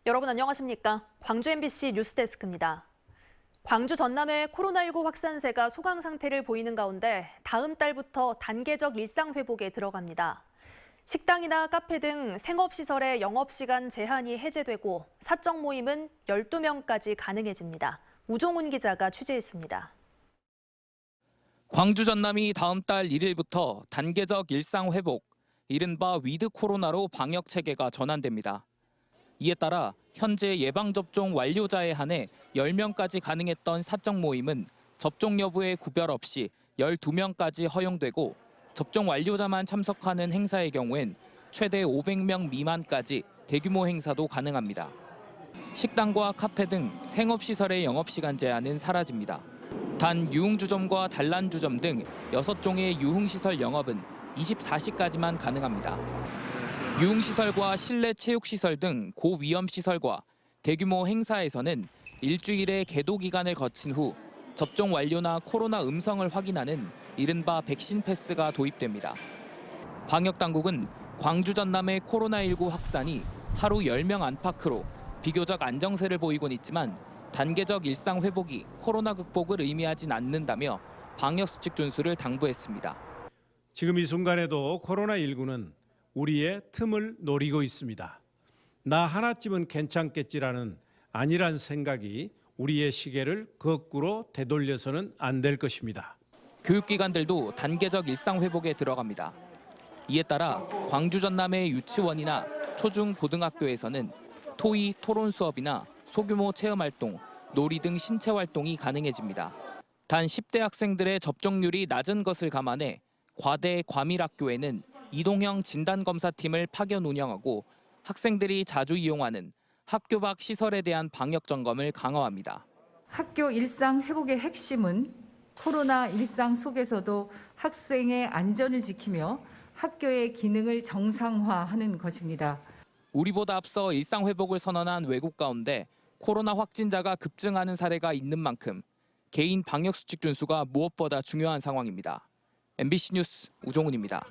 여러분 안녕하십니까? 광주 MBC 뉴스데스크입니다. 광주 전남의 코로나19 확산세가 소강 상태를 보이는 가운데 다음 달부터 단계적 일상 회복에 들어갑니다. 식당이나 카페 등 생업시설의 영업시간 제한이 해제되고 사적 모임은 12명까지 가능해집니다. 우종훈 기자가 취재했습니다. 광주 전남이 다음 달 1일부터 단계적 일상 회복, 이른바 위드 코로나로 방역 체계가 전환됩니다. 이에 따라 현재 예방접종 완료자에 한해 10명까지 가능했던 사적 모임은 접종 여부에 구별 없이 12명까지 허용되고 접종 완료자만 참석하는 행사의 경우엔 최대 500명 미만까지 대규모 행사도 가능합니다. 식당과 카페 등 생업시설의 영업시간 제한은 사라집니다. 단 유흥주점과 단란주점 등 6종의 유흥시설 영업은 24시까지만 가능합니다. 유흥시설과 실내 체육시설 등 고위험시설과 대규모 행사에서는 일주일의 계도 기간을 거친 후 접종 완료나 코로나 음성을 확인하는 이른바 백신 패스가 도입됩니다. 방역당국은 광주 전남의 코로나19 확산이 하루 10명 안팎으로 비교적 안정세를 보이곤 있지만 단계적 일상 회복이 코로나 극복을 의미하진 않는다며 방역수칙 준수를 당부했습니다. 지금 이 순간에도 코로나19는 우리의 틈을 노리고 있습니다. 나 하나쯤은 괜찮겠지라는 안일한 생각이 우리의 시계를 거꾸로 되돌려서는 안 될 것입니다. 교육기관들도 단계적 일상 회복에 들어갑니다. 이에 따라 광주 전남의 유치원이나 초중 고등학교에서는 토의, 토론 수업이나 소규모 체험활동, 놀이 등 신체 활동이 가능해집니다. 단 10대 학생들의 접종률이 낮은 것을 감안해 과대 과밀학교에는 이동형 진단검사팀을 파견 운영하고 학생들이 자주 이용하는 학교 밖 시설에 대한 방역 점검을 강화합니다. 학교 일상 회복의 핵심은 코로나 일상 속에서도 학생의 안전을 지키며 학교의 기능을 정상화하는 것입니다. 우리보다 앞서 일상 회복을 선언한 외국 가운데 코로나 확진자가 급증하는 사례가 있는 만큼 개인 방역 수칙 준수가 무엇보다 중요한 상황입니다. MBC 뉴스 우종훈입니다.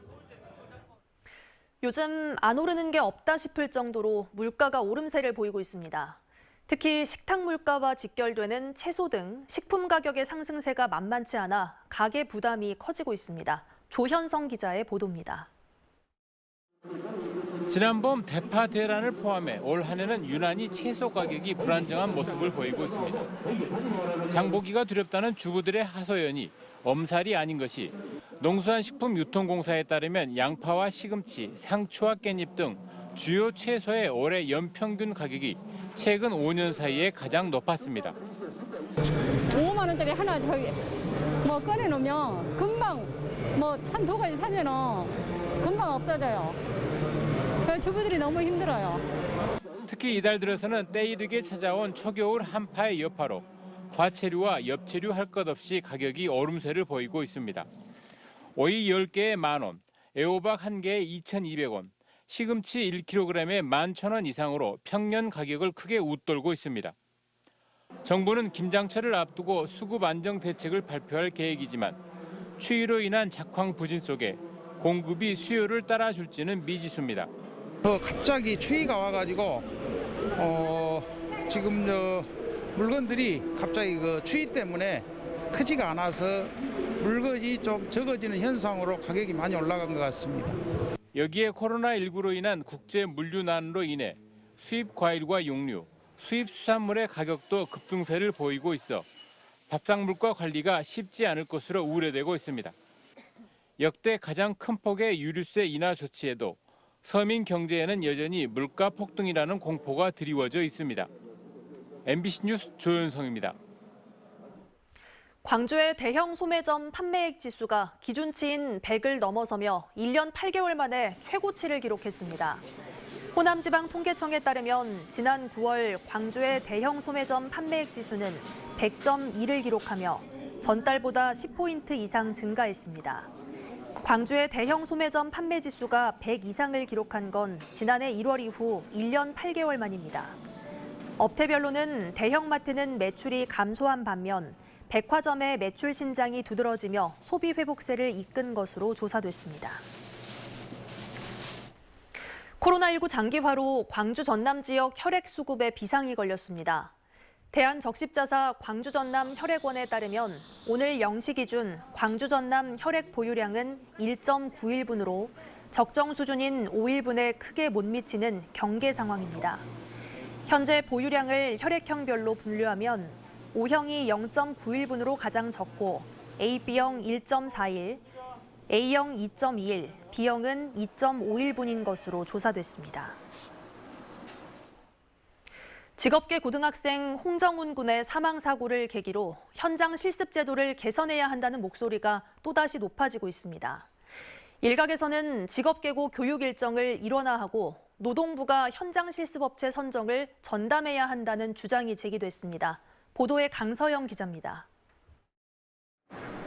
요즘 안 오르는 게 없다 싶을 정도로 물가가 오름세를 보이고 있습니다. 특히 식탁 물가와 직결되는 채소 등 식품 가격의 상승세가 만만치 않아 가계 부담이 커지고 있습니다. 조현성 기자의 보도입니다. 지난봄 대파 대란을 포함해 올 한 해는 유난히 채소 가격이 불안정한 모습을 보이고 있습니다. 장보기가 두렵다는 주부들의 하소연이 엄살이 아닌 것이 농수산식품유통공사에 따르면 양파와 시금치, 상추와 깻잎 등 주요 채소의 올해 연평균 가격이 최근 5년 사이에 가장 높았습니다. 5만 원짜리 하나 저기 꺼내놓으면 금방 한 두 가지 사면은 금방 없어져요. 그래서 주부들이 너무 힘들어요. 특히 이달 들어서는 때이르게 찾아온 초겨울 한파의 여파로 과체류와 엽체류 할 것 없이 가격이 오름세를 보이고 있습니다. 오이 10개에 10,000원, 애호박 1개에 2,200원, 시금치 1kg에 11,000원 이상으로 평년 가격을 크게 웃돌고 있습니다. 정부는 김장철을 앞두고 수급 안정 대책을 발표할 계획이지만 추위로 인한 작황 부진 속에 공급이 수요를 따라줄지는 미지수입니다. 갑자기 추위가 와가지고 지금 물건들이 갑자기 추위 때문에 크지가 않아서 물건이 좀 적어지는 현상으로 가격이 많이 올라간 것 같습니다. 여기에 코로나19로 인한 국제 물류난으로 인해 수입 과일과 육류, 수입 수산물의 가격도 급등세를 보이고 있어 밥상물가 관리가 쉽지 않을 것으로 우려되고 있습니다. 역대 가장 큰 폭의 유류세 인하 조치에도 서민 경제에는 여전히 물가 폭등이라는 공포가 드리워져 있습니다. MBC 뉴스 조현성입니다. 광주의 대형 소매점 판매액 지수가 기준치인 100을 넘어서며 1년 8개월 만에 최고치를 기록했습니다. 호남지방통계청에 따르면 지난 9월 광주의 대형 소매점 판매액 지수는 100.2를 기록하며 전달보다 10포인트 이상 증가했습니다. 광주의 대형 소매점 판매 지수가 100 이상을 기록한 건 지난해 1월 이후 1년 8개월 만입니다. 업태별로는 대형마트는 매출이 감소한 반면 백화점의 매출 신장이 두드러지며 소비 회복세를 이끈 것으로 조사됐습니다. 코로나19 장기화로 광주 전남 지역 혈액 수급에 비상이 걸렸습니다. 대한적십자사 광주 전남 혈액원에 따르면 오늘 0시 기준 광주 전남 혈액 보유량은 1.91분으로 적정 수준인 5일분에 크게 못 미치는 경계 상황입니다. 현재 보유량을 혈액형별로 분류하면 O형이 0.91분으로 가장 적고 AB형 1.41, A형 2.21, B형은 2.51분인 것으로 조사됐습니다. 직업계 고등학생 홍정훈 군의 사망 사고를 계기로 현장 실습 제도를 개선해야 한다는 목소리가 또다시 높아지고 있습니다. 일각에서는 직업계고 교육 일정을 일원화하고 노동부가 현장 실습업체 선정을 전담해야 한다는 주장이 제기됐습니다. 보도에 강서영 기자입니다.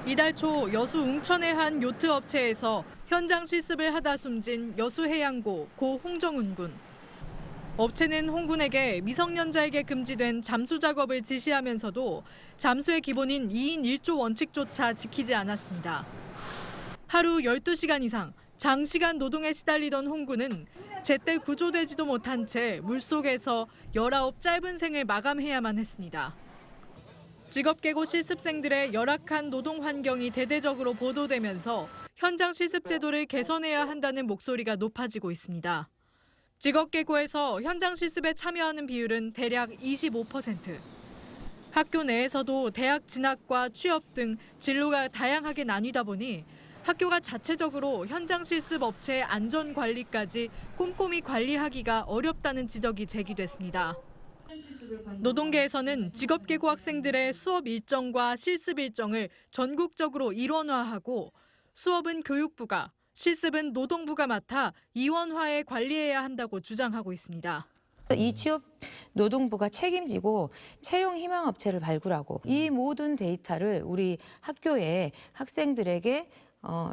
이달 초 여수 웅천의 한 요트 업체에서 현장 실습을 하다 숨진 여수해양고 고 홍정훈 군. 업체는 홍 군에게 미성년자에게 금지된 잠수 작업을 지시하면서도 잠수의 기본인 2인 1조 원칙조차 지키지 않았습니다. 하루 12시간 이상 장시간 노동에 시달리던 홍 군은 제때 구조되지도 못한 채 물속에서 19 짧은 생을 마감해야만 했습니다. 직업계고 실습생들의 열악한 노동 환경이 대대적으로 보도되면서 현장 실습 제도를 개선해야 한다는 목소리가 높아지고 있습니다. 직업계고에서 현장 실습에 참여하는 비율은 대략 25%. 학교 내에서도 대학 진학과 취업 등 진로가 다양하게 나뉘다 보니 학교가 자체적으로 현장 실습 업체의 안전 관리까지 꼼꼼히 관리하기가 어렵다는 지적이 제기됐습니다. 노동계에서는 직업계고 학생들의 수업 일정과 실습 일정을 전국적으로 일원화하고 수업은 교육부가, 실습은 노동부가 맡아 이원화해 관리해야 한다고 주장하고 있습니다. 이 취업 노동부가 책임지고 채용 희망 업체를 발굴하고 이 모든 데이터를 우리 학교에 학생들에게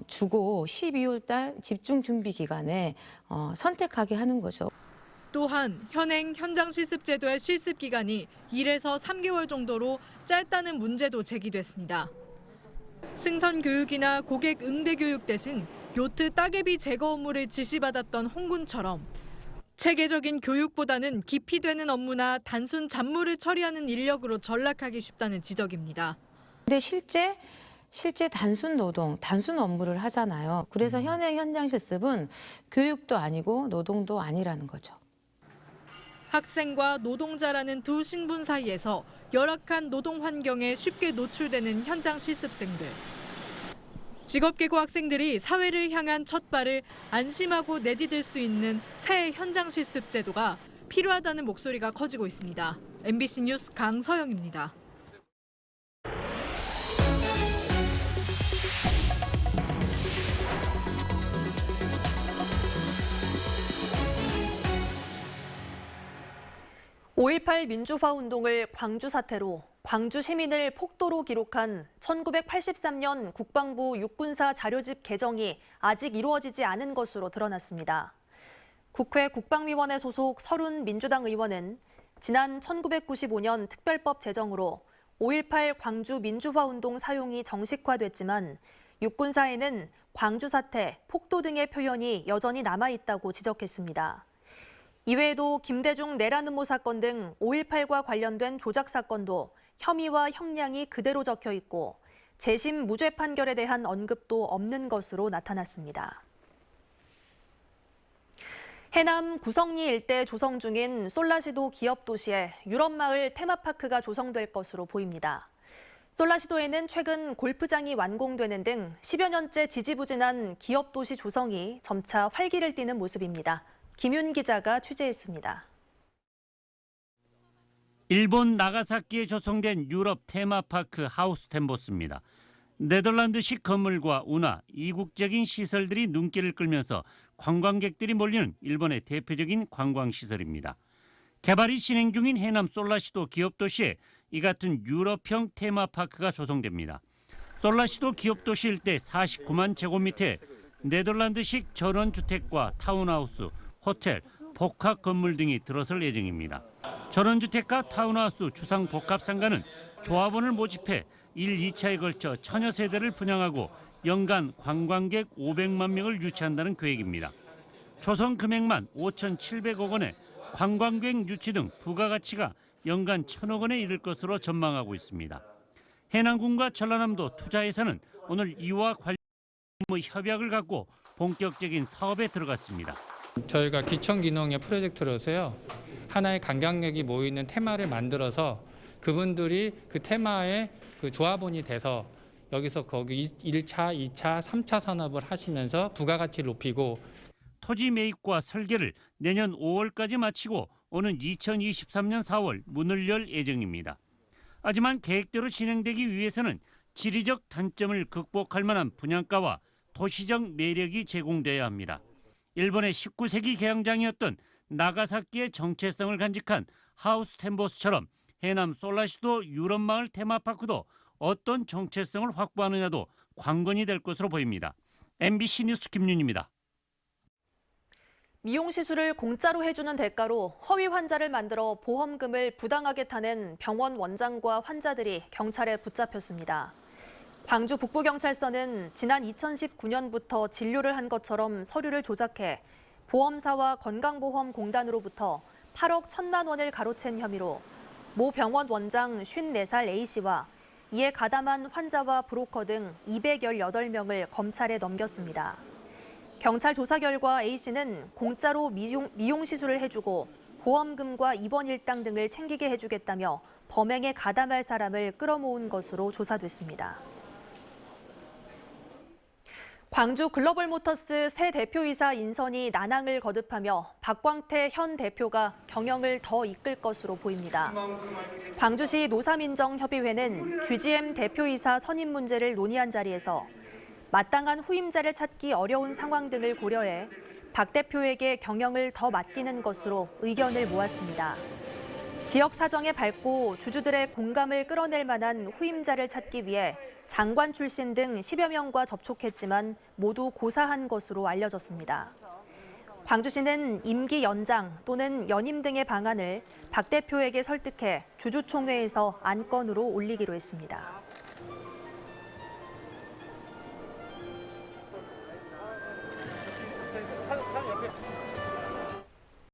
주고 12월 달 집중 준비 기간에 선택하게 하는 거죠. 또한 현행 현장 실습 제도의 실습 기간이 1에서 3개월 정도로 짧다는 문제도 제기됐습니다. 승선 교육이나 고객 응대 교육 대신 요트 따개비 제거 업무를 지시받았던 홍 군처럼 체계적인 교육보다는 깊이 되는 업무나 단순 잡무를 처리하는 인력으로 전락하기 쉽다는 지적입니다. 근데 실제 단순 노동, 단순 업무를 하잖아요. 그래서 현행 현장 실습은 교육도 아니고 노동도 아니라는 거죠. 학생과 노동자라는 두 신분 사이에서 열악한 노동 환경에 쉽게 노출되는 현장 실습생들. 직업계고 학생들이 사회를 향한 첫발을 안심하고 내디딜 수 있는 새 현장 실습 제도가 필요하다는 목소리가 커지고 있습니다. MBC 뉴스 강서영입니다. (5.18) 민주화 운동을 광주 사태로 광주 시민을 폭도로 기록한 1983년 국방부 육군사 자료집 개정이 아직 이루어지지 않은 것으로 드러났습니다. 국회 국방위원회 소속 서른 민주당 의원은 지난 1995년 특별법 제정으로 5.18 광주 민주화 운동 사용이 정식화됐지만 육군사에는 광주 사태, 폭도 등의 표현이 여전히 남아있다고 지적했습니다. 이외에도 김대중 내란 음모 사건 등 5.18과 관련된 조작 사건도 혐의와 형량이 그대로 적혀 있고 재심 무죄 판결에 대한 언급도 없는 것으로 나타났습니다. 해남 구성리 일대 조성 중인 솔라시도 기업도시에 유럽마을 테마파크가 조성될 것으로 보입니다. 솔라시도에는 최근 골프장이 완공되는 등 10여 년째 지지부진한 기업도시 조성이 점차 활기를 띠는 모습입니다. 김윤 기자가 취재했습니다. 일본 나가사키에 조성된 유럽 테마파크 하우스텐보스입니다. 네덜란드식 건물과 운하, 이국적인 시설들이 눈길을 끌면서 관광객들이 몰리는 일본의 대표적인 관광시설입니다. 개발이 진행 중인 해남 솔라시도 기업도시에 이 같은 유럽형 테마파크가 조성됩니다. 솔라시도 기업도시 일대 49만 제곱미터에 네덜란드식 전원주택과 타운하우스, 호텔, 복합 건물 등이 들어설 예정입니다. 전원주택과 타운하우스 주상복합상가는 조합원을 모집해 1, 2차에 걸쳐 천여 세대를 분양하고 연간 관광객 500만 명을 유치한다는 계획입니다. 조선금액만 5,700억 원에 관광객 유치 등 부가가치가 연간 1,000억 원에 이를 것으로 전망하고 있습니다. 해남군과 전라남도 투자에서는 오늘 이와 관련 협약을 갖고 본격적인 사업에 들어갔습니다. 저희가 기천기농의 프로젝트로서요. 하나의 관광객이 모이는 테마를 만들어서 그분들이 그 테마의 그 조합원이 돼서 여기서 거기 1차, 2차, 3차 산업을 하시면서 부가가치를 높이고 토지 매입과 설계를 내년 5월까지 마치고 오는 2023년 4월 문을 열 예정입니다. 하지만 계획대로 진행되기 위해서는 지리적 단점을 극복할 만한 분양가와 도시적 매력이 제공돼야 합니다. 일본의 19세기 개항장이었던 나가사키의 정체성을 간직한 하우스텐보스처럼 해남 솔라시도 유럽마을 테마파크도 어떤 정체성을 확보하느냐도 관건이 될 것으로 보입니다. MBC 뉴스 김윤입니다. 미용 시술을 공짜로 해주는 대가로 허위 환자를 만들어 보험금을 부당하게 타낸 병원 원장과 환자들이 경찰에 붙잡혔습니다. 광주 북부경찰서는 지난 2019년부터 진료를 한 것처럼 서류를 조작해 보험사와 건강보험공단으로부터 8억 1천만 원을 가로챈 혐의로 모 병원 원장 54살 A씨와 이에 가담한 환자와 브로커 등 218명을 검찰에 넘겼습니다. 경찰 조사 결과 A씨는 공짜로 미용 시술을 해주고 보험금과 입원 일당 등을 챙기게 해주겠다며 범행에 가담할 사람을 끌어모은 것으로 조사됐습니다. 광주 글로벌모터스 새 대표이사 인선이 난항을 거듭하며 박광태 현 대표가 경영을 더 이끌 것으로 보입니다. 광주시 노사민정협의회는 GGM 대표이사 선임 문제를 논의한 자리에서 마땅한 후임자를 찾기 어려운 상황 등을 고려해 박 대표에게 경영을 더 맡기는 것으로 의견을 모았습니다. 지역 사정에 밝고 주주들의 공감을 끌어낼 만한 후임자를 찾기 위해 장관 출신 등 10여 명과 접촉했지만 모두 고사한 것으로 알려졌습니다. 광주시는 임기 연장 또는 연임 등의 방안을 박 대표에게 설득해 주주총회에서 안건으로 올리기로 했습니다.